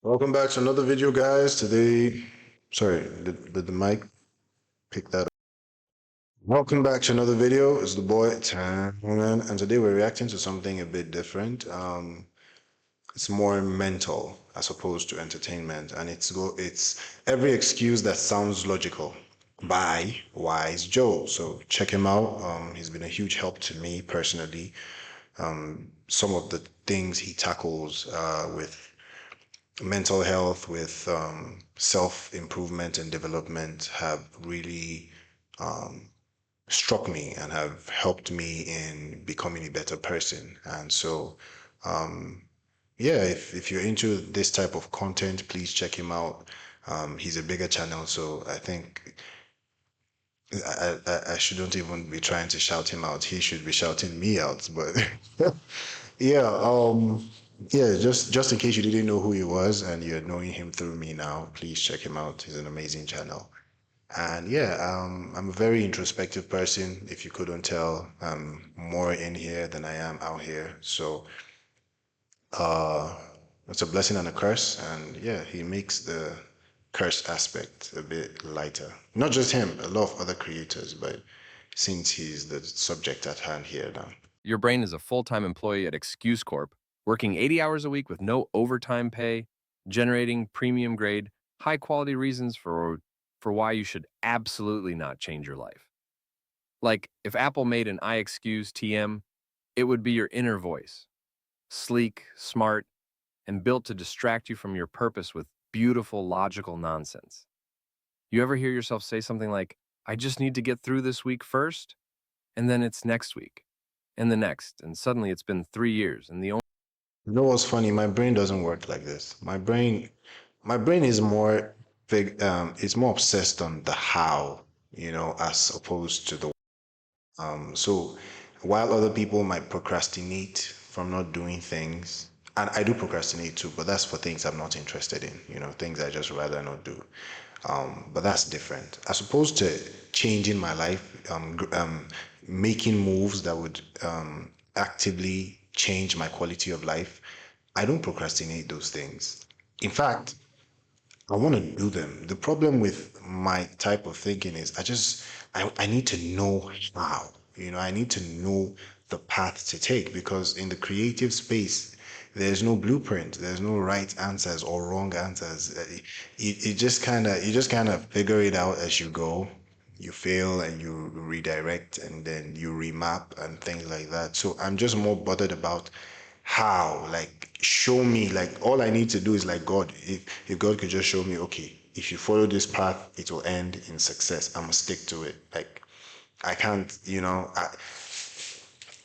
Welcome back to another video, guys. Today, sorry, did the mic pick that up? Welcome back to another video. It's the boy Tan, and today we're reacting to something a bit different. It's more mental as opposed to entertainment, and it's every excuse that sounds logical by Wise Joe. So check him out. He's been a huge help to me personally. Some of the things he tackles with mental health, with self improvement and development have really struck me and have helped me in becoming a better person. And so, yeah, if you're into this type of content, please check him out. He's a bigger channel, so I think I shouldn't even be trying to shout him out. He should be shouting me out. But yeah, yeah, just in case you didn't know who he was and you're knowing him through me now, please check him out. He's an amazing channel. And yeah, I'm a very introspective person. If you couldn't tell, I'm more in here than I am out here. So, uh, it's a blessing and a curse. And yeah, he makes the curse aspect a bit lighter. Not just him, a lot of other creators, but since he's the subject at hand here now. Your brain is a full-time employee at Excuse Corp, working 80 hours a week with no overtime pay, generating premium grade, high-quality reasons for why you should absolutely not change your life. Like, if Apple made an iExcuse TM, it would be your inner voice, sleek, smart, and built to distract you from your purpose with beautiful, logical nonsense. You ever hear yourself say something like, I just need to get through this week first, and then it's next week, and the next, and suddenly it's been 3 years, and the only You know what's funny? My brain doesn't work like this. My brain is more big, it's more obsessed on the how, as opposed to the so while other people might procrastinate from not doing things, and I do procrastinate too, but that's for things I'm not interested in, things I just rather not do. But that's different. As opposed to changing my life, making moves that would actively change my quality of life, I don't procrastinate those things. In fact, I want to do them. The problem with my type of thinking is I need to know how. I need to know the path to take because in the creative space, there's no blueprint. There's no right answers or wrong answers. You just kind of figure it out as you go. You fail and you redirect and then you remap and things like that. So I'm just more bothered about how, like, show me, like, all I need to do is like, God, if God could just show me, okay, if you follow this path it will end in success, I'm gonna stick to it. Like, I can't,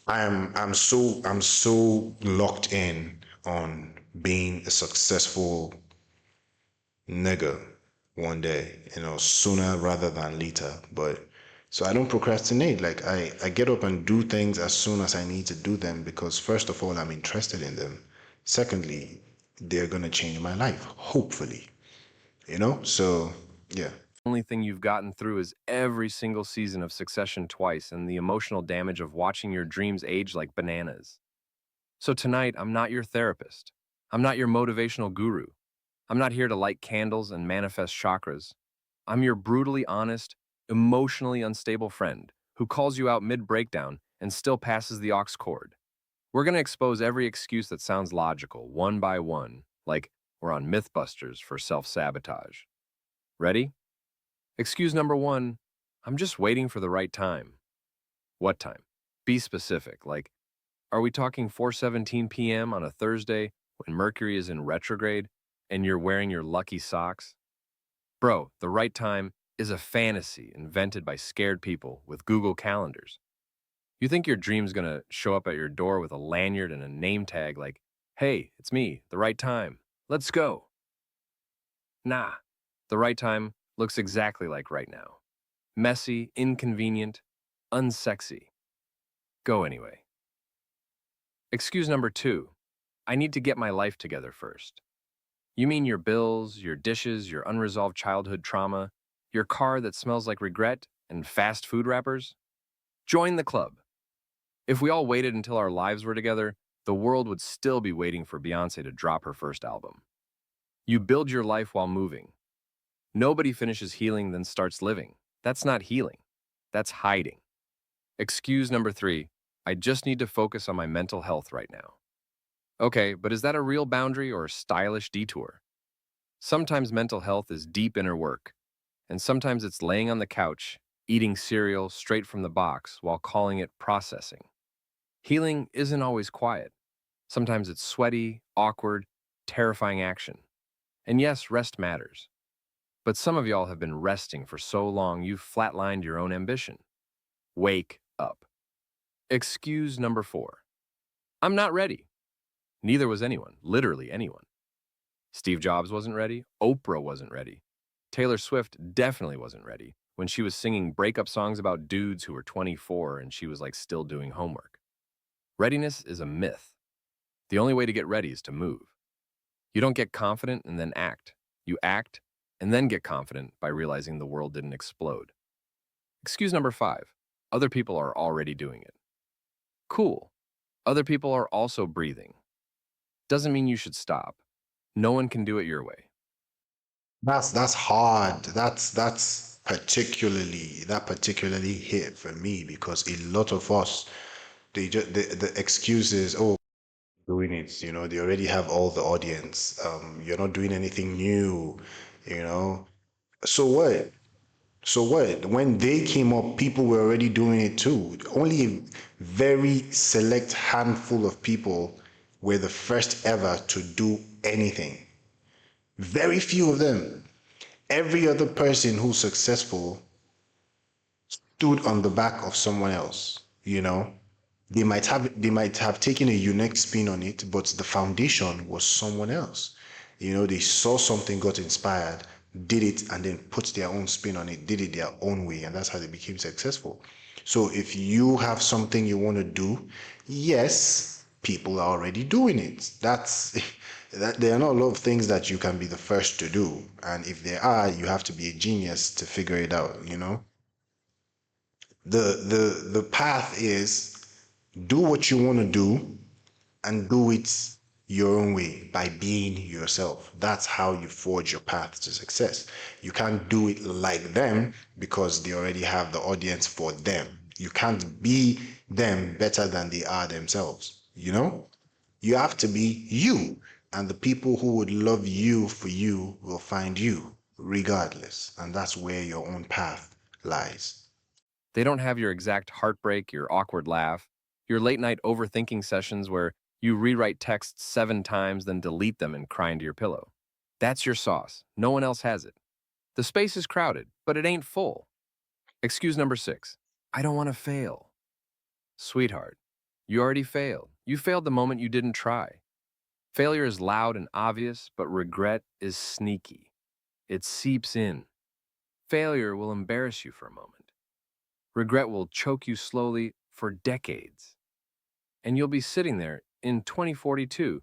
I'm so locked in on being a successful nigga one day, sooner rather than later. But so I don't procrastinate. Like, I get up and do things as soon as I need to do them because first of all, I'm interested in them. Secondly, they're gonna change my life, hopefully. So yeah. thing you've gotten through is every single season of Succession twice and the emotional damage of watching your dreams age like bananas. So tonight, I'm not your therapist. I'm not your motivational guru. I'm not here to light candles and manifest chakras. I'm your brutally honest, emotionally unstable friend who calls you out mid breakdown and still passes the aux cord. We're going to expose every excuse that sounds logical, one by one, like we're on Mythbusters for self sabotage. Ready? Excuse number one, I'm just waiting for the right time. What time? Be specific, like, are we talking 4:17 p.m. on a Thursday when Mercury is in retrograde and you're wearing your lucky socks? Bro, the right time is a fantasy invented by scared people with Google Calendars. You think your dream's gonna show up at your door with a lanyard and a name tag like, hey, it's me, the right time, let's go. Nah, the right time looks exactly like right now. Messy, inconvenient, unsexy. Go anyway. Excuse number two, I need to get my life together first. You mean your bills, your dishes, your unresolved childhood trauma, your car that smells like regret, and fast food wrappers? Join the club. If we all waited until our lives were together, the world would still be waiting for Beyonce to drop her first album. You build your life while moving. Nobody finishes healing then starts living. That's not healing. That's hiding. Excuse number 3, I just need to focus on my mental health right now. Okay, but is that a real boundary or a stylish detour? Sometimes mental health is deep inner work, and sometimes it's laying on the couch, eating cereal straight from the box while calling it processing. Healing isn't always quiet. Sometimes it's sweaty, awkward, terrifying action. And yes, rest matters. But some of y'all have been resting for so long you've flatlined your own ambition. Wake up. Excuse number 4. I'm not ready. Neither was anyone, literally anyone. Steve Jobs wasn't ready. Oprah wasn't ready. Taylor Swift definitely wasn't ready when she was singing breakup songs about dudes who were 24 and she was like still doing homework. Readiness is a myth. The only way to get ready is to move. You don't get confident and then act. You act and then get confident by realizing the world didn't explode. Excuse number 5. Other people are already doing it. Cool. Other people are also breathing. Doesn't mean you should stop. No one can do it your way. That's hard. That's particularly hit for me because a lot of us, the excuses, oh, doing it, they already have all the audience. You're not doing anything new, you know. So what? So what? When they came up, people were already doing it too. Only a very select handful of people were the first ever to do anything. Very few of them. Every other person who's successful stood on the back of someone else, you know. They might have taken a unique spin on it, but the foundation was someone else. They saw something, got inspired, did it, and then put their own spin on it, did it their own way, and that's how they became successful. So if you have something you want to do, yes, people are already doing it. That's that there are not a lot of things that you can be the first to do. And if there are, you have to be a genius to figure it out. The path is do what you want to do and do it your own way by being yourself. That's how you forge your path to success. You can't do it like them because they already have the audience for them. You can't be them better than they are themselves. You have to be you, and the people who would love you for you will find you regardless. And that's where your own path lies. They don't have your exact heartbreak, your awkward laugh, your late night overthinking sessions where you rewrite texts 7 times, then delete them and cry into your pillow. That's your sauce. No one else has it. The space is crowded, but it ain't full. Excuse number 6. I don't want to fail. Sweetheart, you already failed. You failed the moment you didn't try. Failure is loud and obvious, but regret is sneaky. It seeps in. Failure will embarrass you for a moment. Regret will choke you slowly for decades. And you'll be sitting there in 2042,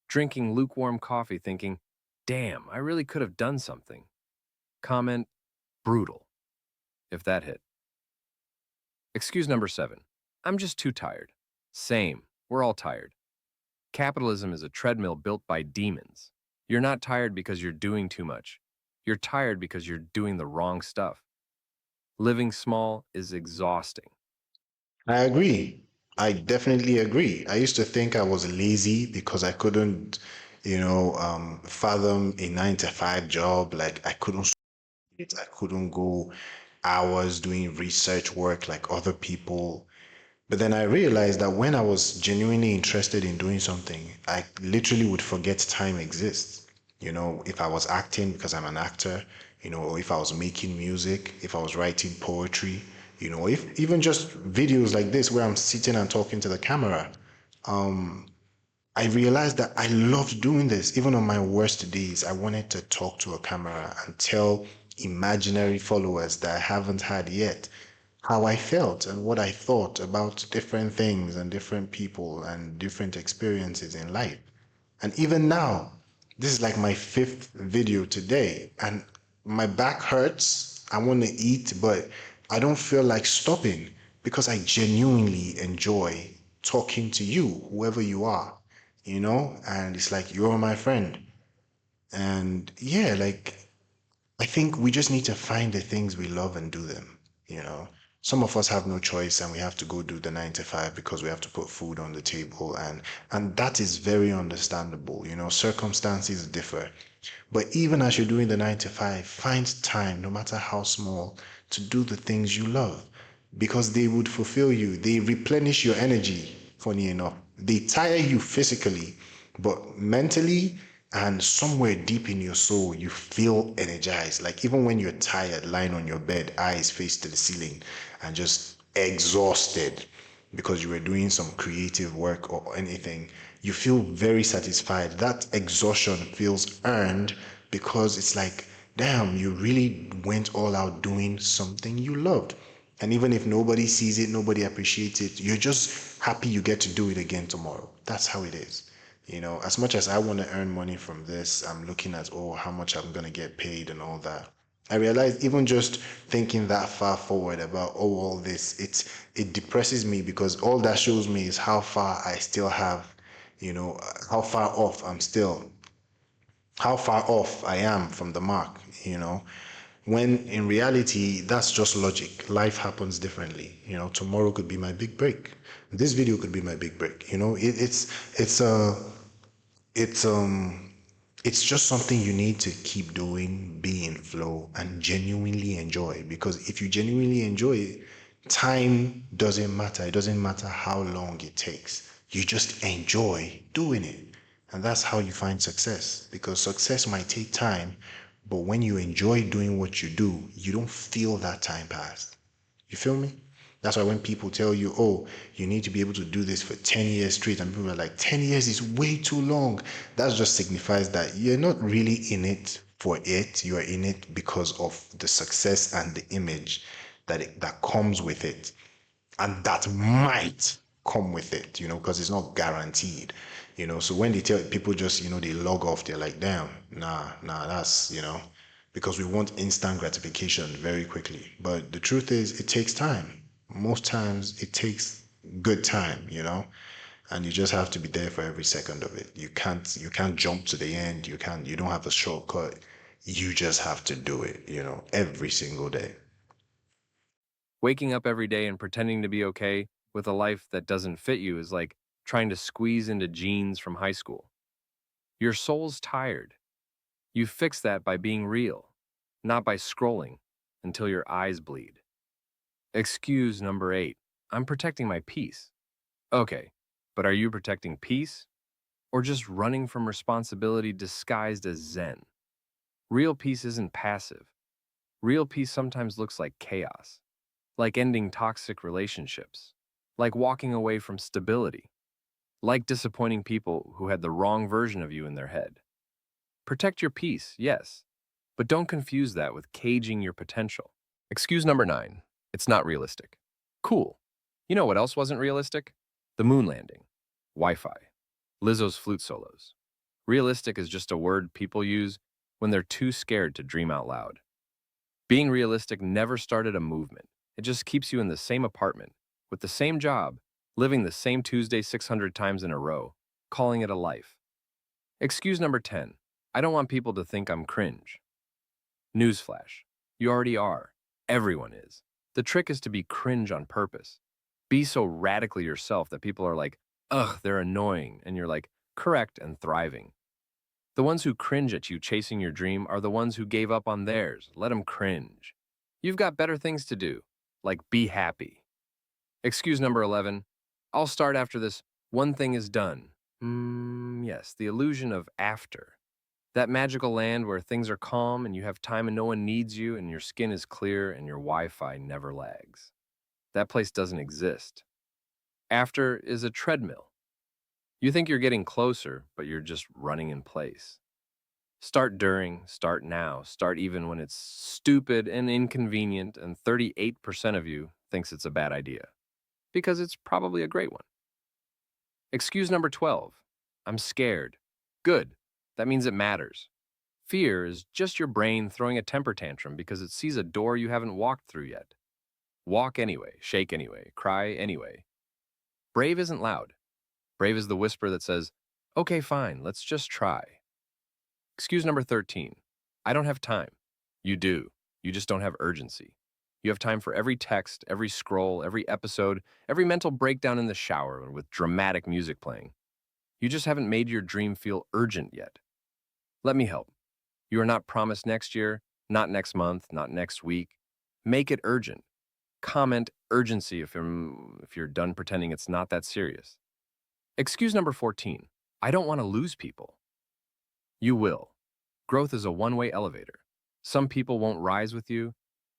drinking lukewarm coffee thinking, damn, I really could have done something. Comment, brutal, if that hit. Excuse number 7. I'm just too tired. Same. We're all tired. Capitalism is a treadmill built by demons. You're not tired because you're doing too much. You're tired because you're doing the wrong stuff. Living small is exhausting. I agree. I definitely agree. I used to think I was lazy because I couldn't, fathom a 9 to 5 job. Like I couldn't go hours doing research work like other people. But then I realized that when I was genuinely interested in doing something, I literally would forget time exists. If I was acting because I'm an actor, or if I was making music, if I was writing poetry, if even just videos like this where I'm sitting and talking to the camera, I realized that I loved doing this. Even on my worst days, I wanted to talk to a camera and tell imaginary followers that I haven't had yet how I felt and what I thought about different things and different people and different experiences in life. And even now, this is like my 5th video today, and my back hurts. I want to eat, but I don't feel like stopping because I genuinely enjoy talking to you, whoever you are, and it's like you're my friend. And yeah, like I think we just need to find the things we love and do them, you know. Some of us have no choice and we have to go do the 9 to 5 because we have to put food on the table, and that is very understandable, you know. Circumstances differ. But even as you're doing the 9 to 5, find time, no matter how small, to do the things you love because they would fulfill you. They replenish your energy, funny enough. They tire you physically, but mentally and somewhere deep in your soul, you feel energized. Like even when you're tired, lying on your bed, eyes face to the ceiling, and just exhausted because you were doing some creative work or anything, you feel very satisfied. That exhaustion feels earned because it's like, damn, you really went all out doing something you loved. And even if nobody sees it, nobody appreciates it, you're just happy you get to do it again tomorrow. That's how it is. You know, as much as I want to earn money from this, I'm looking at, oh, how much I'm going to get paid and all that. I realize even just thinking that far forward about all this, it depresses me because all that shows me is how far I still have, you know, how far off I am from the mark, you know. When in reality, that's just logic. Life happens differently. You know, tomorrow could be my big break. This video could be my big break. You know, it's it's just something you need to keep doing, be in flow, and genuinely enjoy. Because if you genuinely enjoy it, time doesn't matter. It doesn't matter how long it takes. You just enjoy doing it. And that's how you find success. Because success might take time, but when you enjoy doing what you do, you don't feel that time pass. You feel me? That's why when people tell you, oh, you need to be able to do this for 10 years straight, and people are like, 10 years is way too long. That just signifies that you're not really in it for it. You are in it because of the success and the image that comes with it. And that might come with it, you know, because it's not guaranteed, you know. So when they tell people just, you know, they log off, they're like, damn, nah, that's, you know, because we want instant gratification very quickly. But the truth is, it takes time. Most times, it takes good time, you know, and you just have to be there for every second of it. You can't jump to the end. You don't have a shortcut. You just have to do it, you know, every single day. Waking up every day and pretending to be okay with a life that doesn't fit you is like trying to squeeze into jeans from high school. Your soul's tired. You fix that by being real, not by scrolling until your eyes bleed. Excuse number 8. I'm protecting my peace. Okay, but are you protecting peace or just running from responsibility disguised as zen? Real peace isn't passive. Real peace sometimes looks like chaos, like ending toxic relationships, like walking away from stability, like disappointing people who had the wrong version of you in their head. Protect your peace, yes, but don't confuse that with caging your potential. Excuse number 9. It's not realistic. Cool. You know what else wasn't realistic? The moon landing, Wi Fi, Lizzo's flute solos. Realistic is just a word people use when they're too scared to dream out loud. Being realistic never started a movement. It just keeps you in the same apartment, with the same job, living the same Tuesday 600 times in a row, calling it a life. Excuse number 10. I don't want people to think I'm cringe. Newsflash. You already are. Everyone is. The trick is to be cringe on purpose. Be so radically yourself that people are like, ugh, they're annoying, and you're like, correct and thriving. The ones who cringe at you chasing your dream are the ones who gave up on theirs. Let them cringe. You've got better things to do, like be happy. Excuse number 11. I'll start after this. One thing is done. Yes, the illusion of after. That magical land where things are calm and you have time and no one needs you and your skin is clear and your Wi Fi never lags. That place doesn't exist. After is a treadmill. You think you're getting closer, but you're just running in place. Start during, start now, start even when it's stupid and inconvenient, and 38% of you thinks it's a bad idea, because it's probably a great one. Excuse number 12. I'm scared. Good. That means it matters. Fear is just your brain throwing a temper tantrum because it sees a door you haven't walked through yet. Walk anyway, shake anyway, cry anyway. Brave isn't loud. Brave is the whisper that says, okay, fine, let's just try. Excuse number 13. I don't have time. You do. You just don't have urgency. You have time for every text, every scroll, every episode, every mental breakdown in the shower with dramatic music playing. You just haven't made your dream feel urgent yet. Let me help. You are not promised next year, not next month, not next week. Make it urgent. Comment urgency if you're done pretending it's not that serious. Excuse number 14. I don't want to lose people. You will. Growth is a one-way elevator. Some people won't rise with you,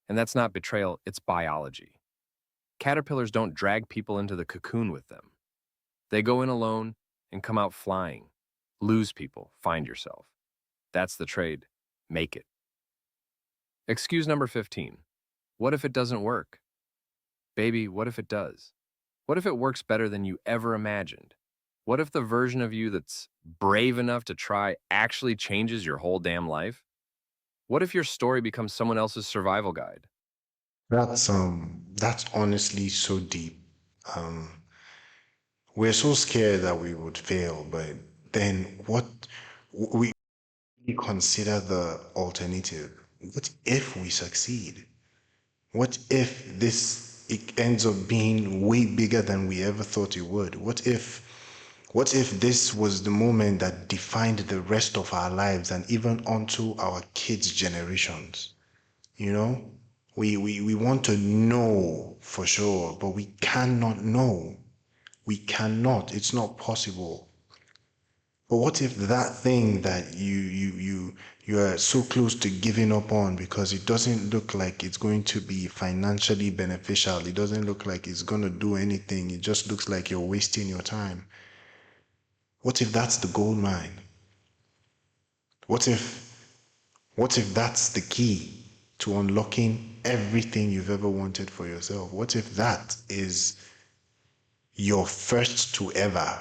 and that's not betrayal, it's biology. Caterpillars don't drag people into the cocoon with them. They go in alone and come out flying. Lose people, find yourself. That's the trade. Make it. Excuse number 15. What if it doesn't work? Baby, what if it does? What if it works better than you ever imagined? What if the version of you that's brave enough to try actually changes your whole damn life? What if your story becomes someone else's survival guide? That's honestly so deep. Um, we're so scared that we would fail, but then what we consider the alternative? What if we succeed? What if it ends up being way bigger than we ever thought it would? What if this was the moment that defined the rest of our lives and even onto our kids' generations? You know? We want to know for sure, but we cannot know. We cannot. It's not possible. But what if that thing that you are so close to giving up on because it doesn't look like it's going to be financially beneficial, it doesn't look like it's going to do anything, it just looks like you're wasting your time. What if that's the gold mine? What if what if that's the key to unlocking everything you've ever wanted for yourself? What if that is your first to ever?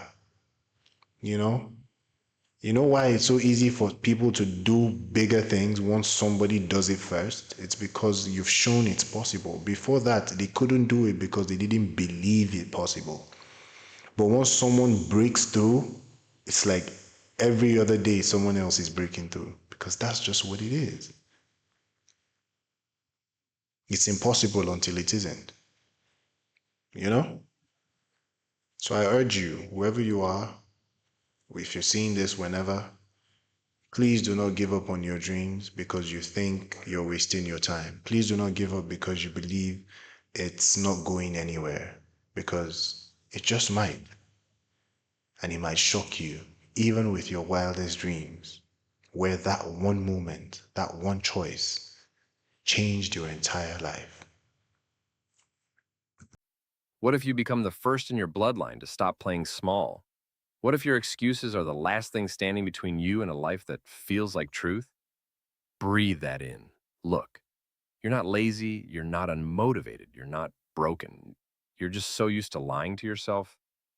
You know? You know why it's so easy for people to do bigger things once somebody does it first? It's because you've shown it's possible. Before that, they couldn't do it because they didn't believe it possible. But once someone breaks through, it's like every other day someone else is breaking through because that's just what it is. It's impossible until it isn't, you know? So I urge you, whoever you are, if you're seeing this whenever, please do not give up on your dreams because you think you're wasting your time. Please do not give up because you believe it's not going anywhere, because it just might. And it might shock you, even with your wildest dreams, where that one moment, that one choice changed your entire life. What if you become the first in your bloodline to stop playing small? What if your excuses are the last thing standing between you and a life that feels like truth? Breathe that in. Look, you're not lazy, you're not unmotivated, you're not broken. You're just so used to lying to yourself,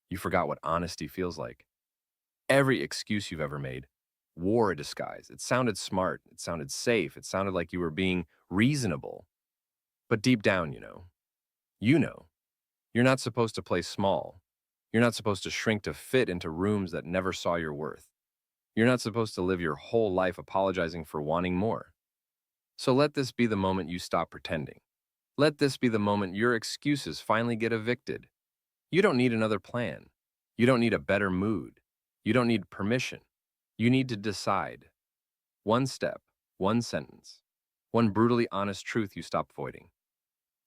you forgot what honesty feels like. Every excuse you've ever made wore a disguise. It sounded smart, it sounded safe, it sounded like you were being reasonable. But deep down, you know, you're not supposed to play small. You're not supposed to shrink to fit into rooms that never saw your worth. You're not supposed to live your whole life apologizing for wanting more. So let this be the moment you stop pretending. Let this be the moment your excuses finally get evicted. You don't need another plan. You don't need a better mood. You don't need permission. You need to decide. One step, one sentence, one brutally honest truth you stop avoiding.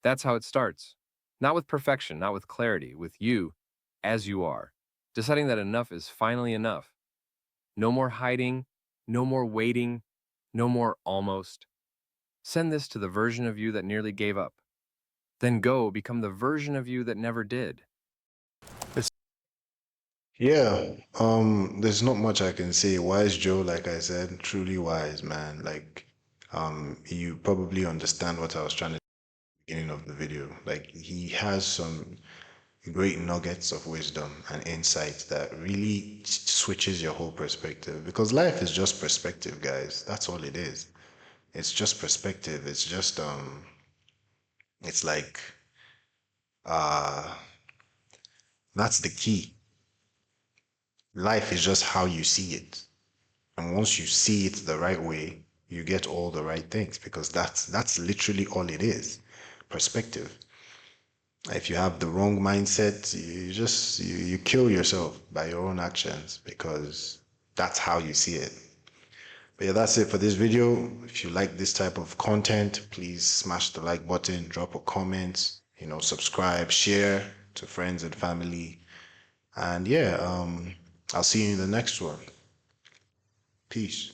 That's how it starts. Not with perfection, not with clarity, with you as you are, deciding that enough is finally enough. No more hiding, no more waiting, no more almost. Send this to the version of you that nearly gave up. Then go become the version of you that never did. Yeah, there's not much I can say. Wise Joe, like I said, truly wise, man. Like, you probably understand what I was trying to beginning of the video. Like he has some great nuggets of wisdom and insight that really switches your whole perspective. Because life is just perspective, guys. That's all it is. It's just perspective. It's like uh that's the key. Life is just how you see it. And once you see it the right way, you get all the right things, because that's literally all it is. Perspective. If you have the wrong mindset, you kill yourself by your own actions, because that's how you see it. But yeah, that's it for this video. If you like this type of content, please smash the like button, drop a comment, subscribe, share to friends and family. And yeah, I'll see you in the next one. Peace.